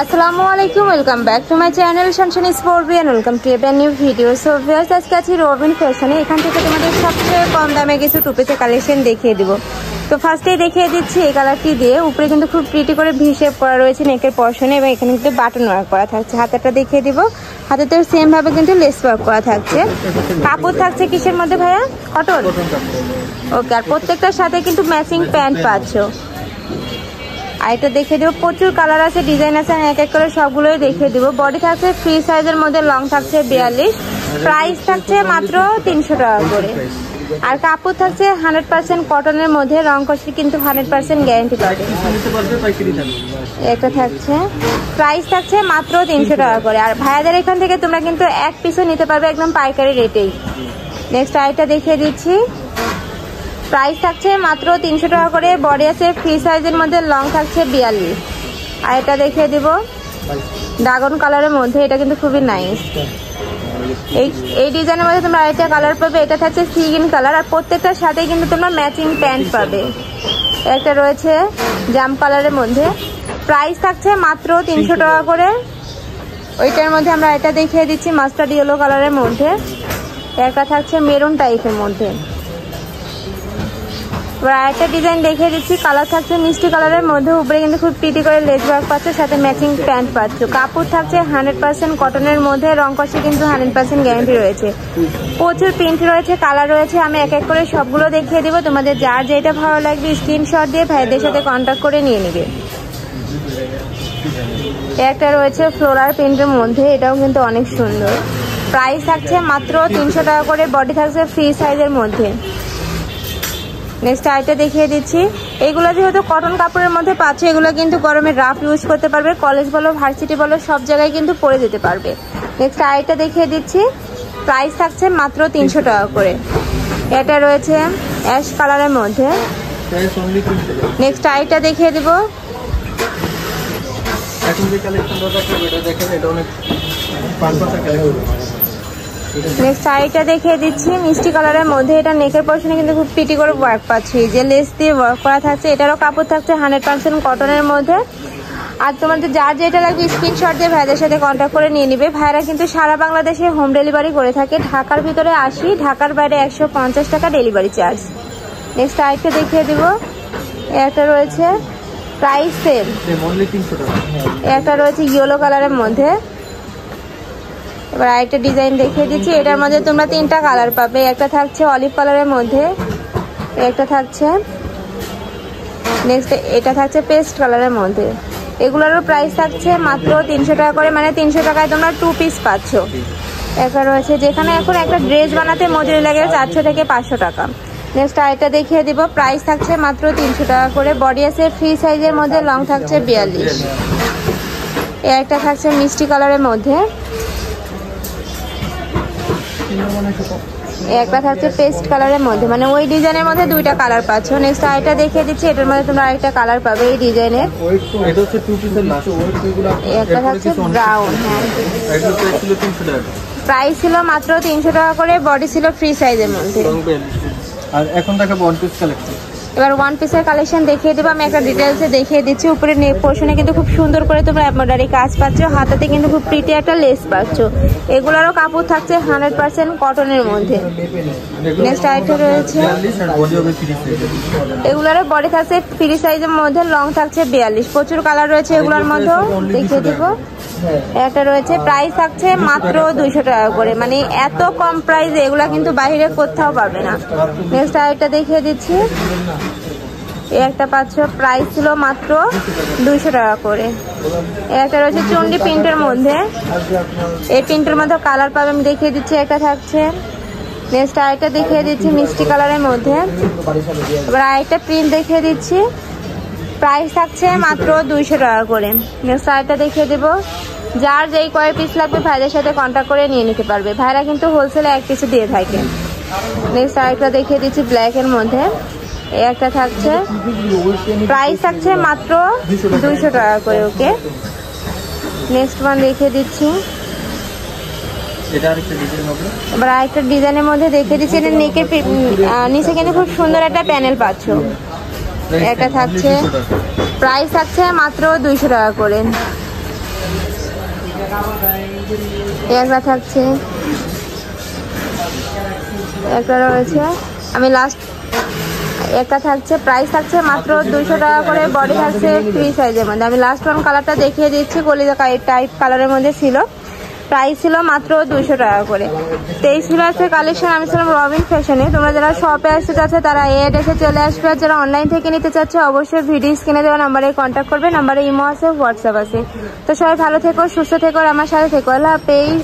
আসসালামু আলাইকুম, welcome back to my channel Shanshani sports and welcome to a new video. So viewers, আজকে আছি রবিন ফ্যাশনে। এখান থেকে তোমাদের সবচেয়ে কম দামে কিছু টু পিসের কালেকশন দেখিয়ে দিব। তো ফার্স্টেই দেখিয়ে দিচ্ছি এই কালারটি দিয়ে। উপরে কিন্তু খুব প্রিটি করে ভি শেপ করা রয়েছে নেকের পশনে, এবং এখানে কিন্তু বাটন ওয়ার্ক করা থাকছে। হাতেরটা দেখিয়ে দিব, হাতেতেও সেম ভাবে কিন্তু লেস ওয়ার্ক করা থাকছে। কাপড় থাকছে কিসের মধ্যে ভাইয়া? কটন। ওকে, আর প্রত্যেকটার সাথে কিন্তু ম্যাচিং প্যান্ট পাচ্ছ। আর এটা দেখিয়ে দেবো, প্রচুর কালার আছে, ডিজাইন আছে, এক এক করে সবগুলোই দেখিয়ে দিব। বডি থাকছে ফ্রি সাইজের মধ্যে, লং থাকছে 42, প্রাইস থাকছে মাত্র 300 টাকা করে। আর কাপড় থাকছে 100% কটনের মধ্যে, রং কষি কিন্তু 100% গ্যারান্টি পাবে। একটা থাকছে, প্রাইস থাকছে মাত্র 300 টাকা করে। আর ভাইয়াদের এখান থেকে তোমরা কিন্তু এক পিসও নিতে পারবে একদম পাইকারি রেটেই। নেক্সট আইটা দেখিয়ে দিচ্ছি, প্রাইস থাকছে মাত্র 300 টাকা করে। বডি আছে ফ্রি সাইজের মধ্যে, লং থাকছে 42। আর এটা দেখিয়ে দিব ড্রাগন কালারের মধ্যে, এটা কিন্তু খুবই নাইস। এই ডিজাইনের মধ্যে তোমরা আরেকটা কালার পাবে, এটা থাকছে সি গ্রিন কালার। আর প্রত্যেকটার সাথে কিন্তু তোমরা ম্যাচিং প্যান্ট পাবে। একটা রয়েছে জাম কালারের মধ্যে, প্রাইস থাকছে মাত্র 300 টাকা করে। ওইটার মধ্যে আমরা এটা দেখিয়ে দিচ্ছি মাস্টার্ড ইয়েলো কালারের মধ্যে, একটা থাকছে মেরুন টাইপের মধ্যে। একটা ডিজাইন দেখিয়ে দিচ্ছি, কালার থাকছে মিষ্টি কালারের মধ্যে, উপরে কিন্তু খুব প্রিটি করে লেস ওয়ার্ক পাচ্ছ, সাথে ম্যাচিং প্যান্ট পাচ্ছ। কাপড় থাকছে 100% কটনের মধ্যে, রং কষে কিন্তু 100% গ্যারান্টি রয়েছে। প্রচুর প্রিন্ট রয়েছে, কালার রয়েছে, আমি এক এক করে সবগুলো দেখিয়ে দিব। তোমাদের যার যেটা ভালো লাগবে স্ক্রিনশট দিয়ে ভাইদের সাথে কন্ট্যাক্ট করে নিয়ে নিবে। একটা রয়েছে ফ্লোরাল প্রিন্টের মধ্যে, এটাও কিন্তু অনেক সুন্দর। প্রাইস থাকছে মাত্র 300 টাকা করে। বডি থাকছে ফ্রি সাইজের মধ্যে। নেক্সট আইটা দেখিয়ে দিচ্ছি, এগুলো যেহেতু কটন কাপড়ের মধ্যে পাচ্ছ, এগুলো কিন্তু গরমে রাফ ইউজ করতে পারবে, কলেজ বলো ভার্সিটি বলো সব জায়গায় কিন্তু পরে যেতে পারবে। নেক্সট আইটা দেখিয়ে দিচ্ছি, প্রাইস থাকছে মাত্র 300 টাকা করে। এটা রয়েছে অ্যাশ কালারের মধ্যে। নেক্সট আইটা দেখিয়ে দিব, নেক্সট শাড়িটা দেখিয়ে দিচ্ছি মিষ্টি কালারের মধ্যে। এটা নেকের পশনে কিন্তু খুব পিটি করে ওয়ার্ক পাচ্ছি, যে লেস দিয়ে ওয়ার্ক করা থাকছে। এটারও কাপড় থাকছে 100% কটনের মধ্যে। আর তোমাদের যার যেটা লাগবে স্ক্রিনশট দিয়ে ভাইদের সাথে কন্ট্যাক্ট করে নিয়ে নিবে। ভাইরা কিন্তু সারা বাংলাদেশে হোম ডেলিভারি করে থাকে। ঢাকার ভিতরে 80, ঢাকার বাইরে 150 টাকা ডেলিভারি চার্জ। নেক্সট আরেকটা দেখিয়ে দিব, একটা রয়েছে প্রাইস সেল, একটা রয়েছে ইয়েলো কালারের মধ্যে। এবার আরেকটা ডিজাইন দেখিয়ে দিচ্ছি, এটার মধ্যে তোমরা 3টা কালার পাবে। একটা থাকছে অলিভ কালারের মধ্যে, একটা থাকছে নেক্সট এটা থাকছে পেস্ট কালারের মধ্যে। এগুলোরও প্রাইস থাকছে মাত্র 300 টাকা করে, মানে 300 টাকায় তোমরা 2 পিস পাচ্ছ। একটা রয়েছে যেখানে এখন একটা ড্রেস বানাতে মজুরি লাগে 400 থেকে 500 টাকা। নেক্সট আরেকটা দেখিয়ে দিব, প্রাইস থাকছে মাত্র 300 টাকা করে। বডি আছে ফ্রি সাইজের মধ্যে, লং থাকছে 42। একটা থাকছে মিষ্টি কালারের মধ্যে, একটা থাকছে পেস্ট কালারের মধ্যে, মানে ওই ডিজাইনের মধ্যে 2টা কালার পাচ্ছ। নেক্সট আরেকটা দেখিয়ে দিচ্ছি, এটার মধ্যে তোমরা আরেকটা কালার পাবে এই ডিজাইনের। একটা থাকছে ব্রাউন, হ্যাঁ, প্রাইস ছিল মাত্র 300 টাকা করে। বডি ছিল ফ্রি সাইজের মধ্যে। আর এখন দেখাবো ওয়ান পিস কালেকশন। এবার ওয়ান পিসের কালেকশন দেখিয়ে দেবো, আমি একটা ডিটেলসে দেখিয়ে দিচ্ছি। উপরে নেক পোর্শনে কিন্তু খুব সুন্দর করে তোমরা এমব্রয়ডারি কাজ পাচ্ছ, হাতাতে কিন্তু খুব প্রিটি একটা লেস পাচ্ছ। এগুলোরও কাপড় থাকছে 100% কটনের মধ্যে। নেক্সট আইটা রয়েছে, এগুলোরও বডি থাকছে ফ্রি সাইজের মধ্যে, লং থাকছে 42। প্রচুর কালার রয়েছে এগুলোর মধ্যেও, দেখিয়ে দিব। একটা রয়েছে, প্রাইস থাকছে মাত্র 200 টাকা করে, মানে এত কম প্রাইসে এগুলা কিন্তু বাইরে কোথাও পাবে না। নেক্সট আরেকটা দেখিয়ে দিচ্ছি, এই একটা পাচ্ছ, প্রাইস ছিল মাত্র 200 টাকা করে। একটা রয়েছে চন্ডি প্রিন্টের মধ্যে, এই প্রিন্টের মধ্যে কালার পাবে, আমি দেখিয়ে দিচ্ছি। একটা থাকছে, নেক্সট আরেকটা দেখিয়ে দিচ্ছি মিষ্টি কালারের মধ্যে। এবার আরেকটা প্রিন্ট দেখিয়ে দিচ্ছি, প্রাইস থাকছে মাত্র 200 টাকা করে। নেক্সট আরেকটা দেখিয়ে দেবো, যার যেই কয় পিস লাগবে ভাইদের সাথে কন্ট্যাক্ট করে নিয়ে নিতে পারবে। ভাইরা কিন্তু হোলসেলে এক পিসে দিয়ে থাকে। নেক্সট আরেকটা দেখিয়ে দিচ্ছি ব্ল্যাকের মধ্যে, একটা থাকছে, প্রাইস থাকছে মাত্র 200 টাকা করে। ওকে, নেক্সট ওয়ান দেখিয়ে দিচ্ছি, এবার আরেকটা ডিজাইনের মধ্যে দেখিয়ে দিচ্ছি। এটা নেকের নিচে কিন্তু খুব সুন্দর একটা প্যানেল পাচ্ছ। এটা থাকছে প্রাইস থাকছে মাত্র 200 টাকা করে। একটা থাকছে, একটা রয়েছে। আমি লাস্ট একটা থাকছে, প্রাইস থাকছে মাত্র 200 টাকা করে, বডি থাকছে ফ্রি সাইজের মধ্যে। আমি লাস্ট ওয়ান কালারটা দেখিয়ে দিচ্ছি, কলিজা টাইপ কালারের মধ্যে ছিল, প্রাইস ছিল মাত্র 200 টাকা করে। তো এই ছিল আছে কালেকশন। আমি ছিলাম রবিন ফ্যাশনে। তোমরা যারা শপে আসতে চাচ্ছে তারা এই অ্যাড্রেসে চলে আসবে, আর যারা অনলাইন থেকে নিতে চাচ্ছে অবশ্যই ভিডিও স্ক্রিনে দেওয়া নাম্বারে কন্ট্যাক্ট করবে। নাম্বারে ইমো আছে, হোয়াটসঅ্যাপ আছে। তো সবাই ভালো থেকো, সুস্থ থেকো, আর আমার সাথে থেকো। আল্লাহ হাফেজ।